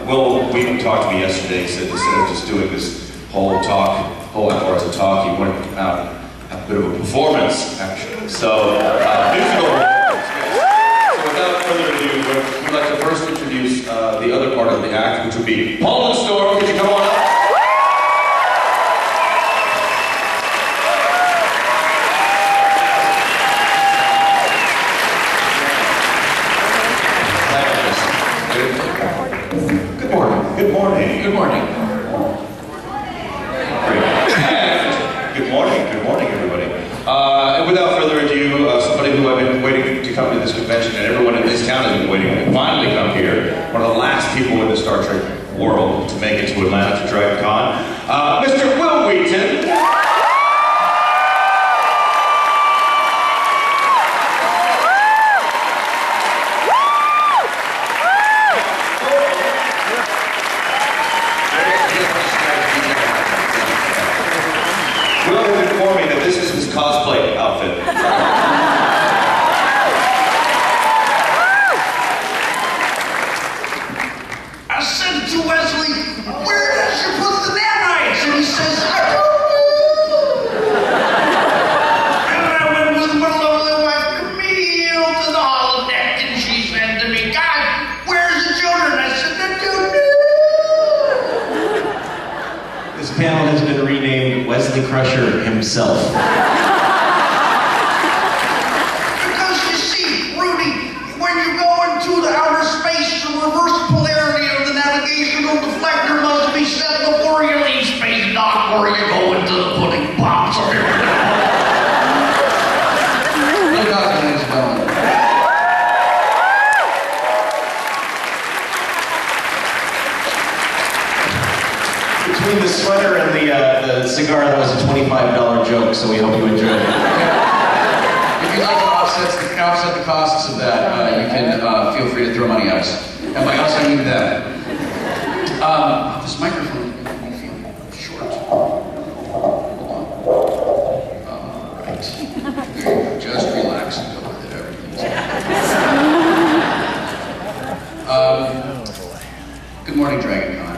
Wil Wheaton talked to me yesterday. He said instead of just doing this whole hour as a talk, he wanted to come out and have a bit of a performance, actually. So, musical performance, yes. So without further ado, we'd like to first introduce the other part of the act, which would be Paul and Storm. Could you come on up? Good morning. Good morning. Good morning. Great. And good morning. Good morning, everybody. And without further ado, somebody who I've been waiting to come to this convention, and everyone in this town has been waiting to finally come here. One of the last people in the Star Trek world to make it to Atlanta to DragonCon, Mr. Wil Wheaton. Cosplay outfit. I said to Wesley, where did you put the nanites? And he says, I don't know. And I went with my lovely wife Camille to the holodeck, and she said to me, God, where's the children? I said, I don't know. This panel has been renamed Wesley Crusher himself. To the outer space, the reverse polarity of the navigational deflector must be set before you leave space dock, or you go into the pudding pops. Between the sweater and the cigar, that was a $25 joke, so we hope you enjoyed it. If you'd like to offset the costs of that, you can feel free to throw money at us. And by us, I mean that. This microphone is feeling short. Alright. Just relax and go with it. Everything's good morning, DragonCon.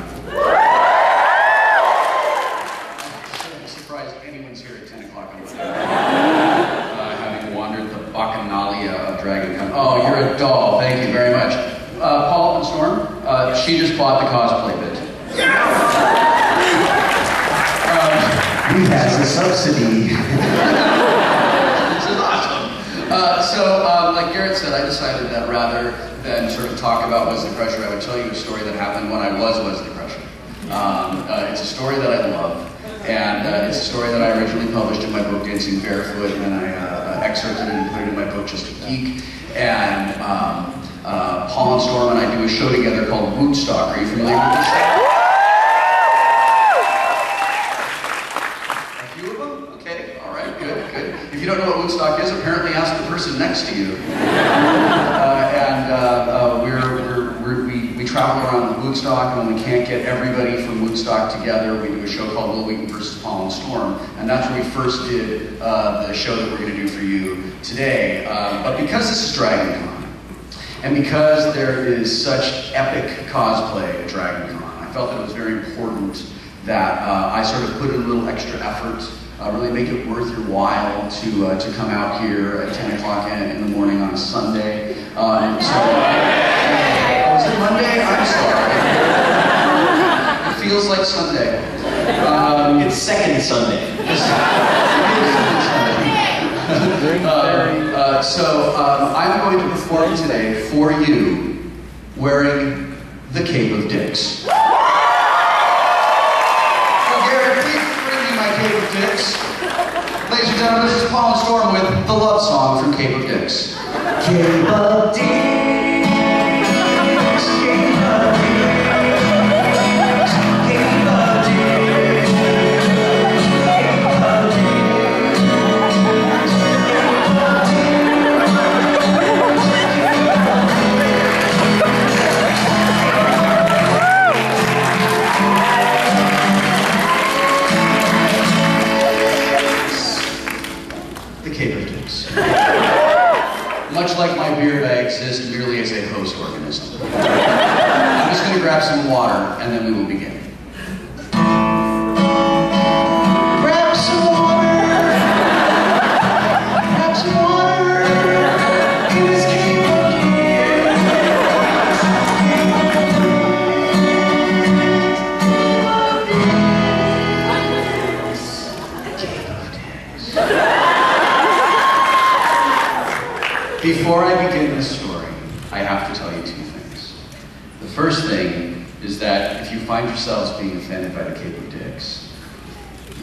I'm surprised anyone's here at 10 o'clock on the day. Bacchanalia of DragonCon. Oh, you're a doll. Thank you very much. Paul and Storm, she just bought the cosplay bit. He has a subsidy. This is awesome. Like Garrett said, I decided that rather than sort of talk about Wesley Crusher, I would tell you a story that happened when I was Wesley Crusher. It's a story that I love. And it's a story that I originally published in my book, Dancing Barefoot, and I excerpted it and put it in my book, Just a Geek. And Paul and Storm and I do a show together called Woodstock. Are you familiar with this show? A few of them? Okay, all right, good. If you don't know what Woodstock is, apparently ask the person next to you. We travel around Woodstock, and when we can't get everybody from Woodstock together, we do a show called Wil Wheaton versus Paul and Storm, and that's when we first did the show that we're going to do for you today. But because this is DragonCon, and because there is such epic cosplay at DragonCon, I felt that it was very important that I sort of put in a little extra effort, really make it worth your while to come out here at 10 o'clock in the morning on a Sunday. Was it Monday? I'm sorry. It feels like Sunday. It's second Sunday. I'm going to perform today for you wearing the Cape of Dicks. So Garrett, please bring me my Cape of Dicks. Ladies and gentlemen, this is Paul and Storm with the love song from Cape of Dicks. Cape of Dicks. Much like my beard, I exist grab some water, and then we will begin. Grab some water. Grab some water. In this cave of Before I begin this story, I have to tell you two things. The first thing is that if you find yourselves being offended by the Cape of Dicks,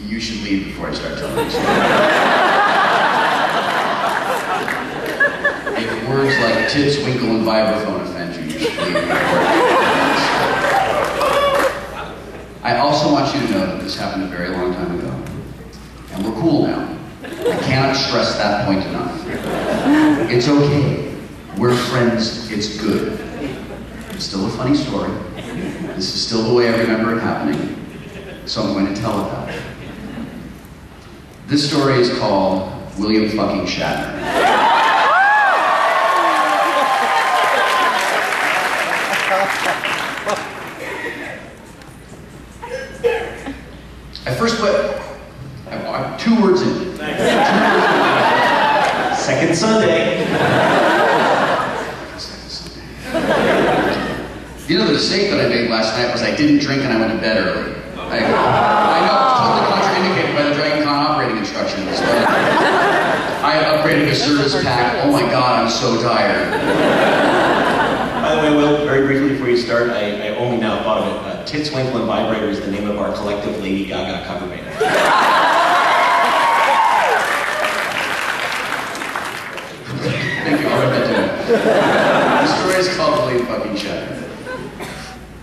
you should leave before I start telling the story. If words like tits, winkle, and vibraphone offend you, you should leave before I I also want you to know that this happened a very long time ago. And we're cool now. I cannot stress that point enough. It's okay. We're friends. It's good. It's still a funny story. This is still the way I remember it happening. So I'm going to tell it that. This story is called William fucking Shatner. I first went, I'm 2 words in. Second Sunday. You know, the mistake that I made last night was I didn't drink and I went to bed early. I know, it's totally contraindicated by the DragonCon operating instructions. But I upgraded the service pack. Oh my God, I'm so tired. By the way, Will, very briefly before you start, I only now thought of it. Tits, Winkle, and Vibrator is the name of our collective Lady Gaga cover band. Thank you, I'll write that down. The story is called William fucking Shatner.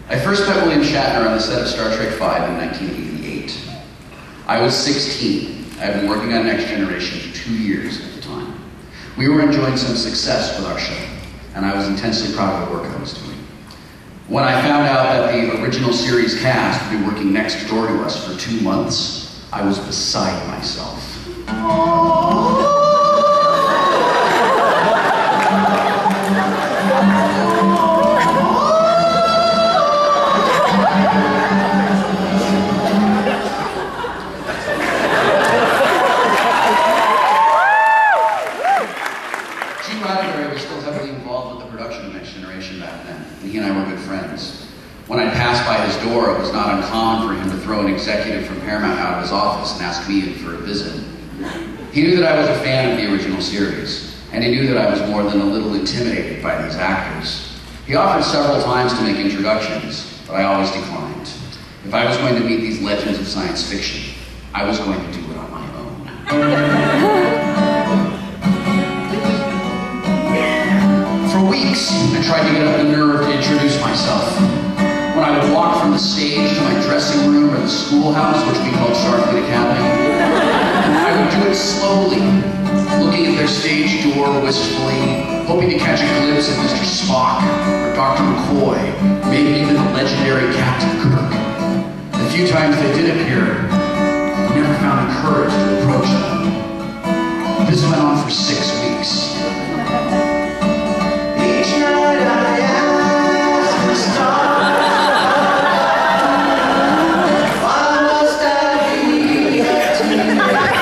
I first met William Shatner on the set of Star Trek V in 1988. I was 16. I had been working on Next Generation for 2 years at the time. We were enjoying some success with our show, and I was intensely proud of the work I was doing. When I found out that the original series cast would be working next door to us for 2 months, I was beside myself. When I passed by his door, it was not uncommon for him to throw an executive from Paramount out of his office and ask me in for a visit. He knew that I was a fan of the original series, and he knew that I was more than a little intimidated by these actors. He offered several times to make introductions, but I always declined. If I was going to meet these legends of science fiction, I was going to do it on my own. For weeks, I tried to get up the nerve to introduce myself. When I would walk from the stage to my dressing room or the schoolhouse, which we called Starfleet Academy, I would do it slowly, looking at their stage door wistfully, hoping to catch a glimpse of Mr. Spock or Dr. McCoy, maybe even the legendary Captain Kirk. The few times they did appear, I never found the courage to approach them. This went on for 6 weeks. Each night I ask the stars, why must I be here tonight?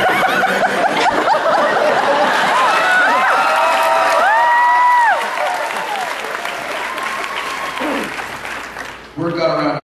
Word got around.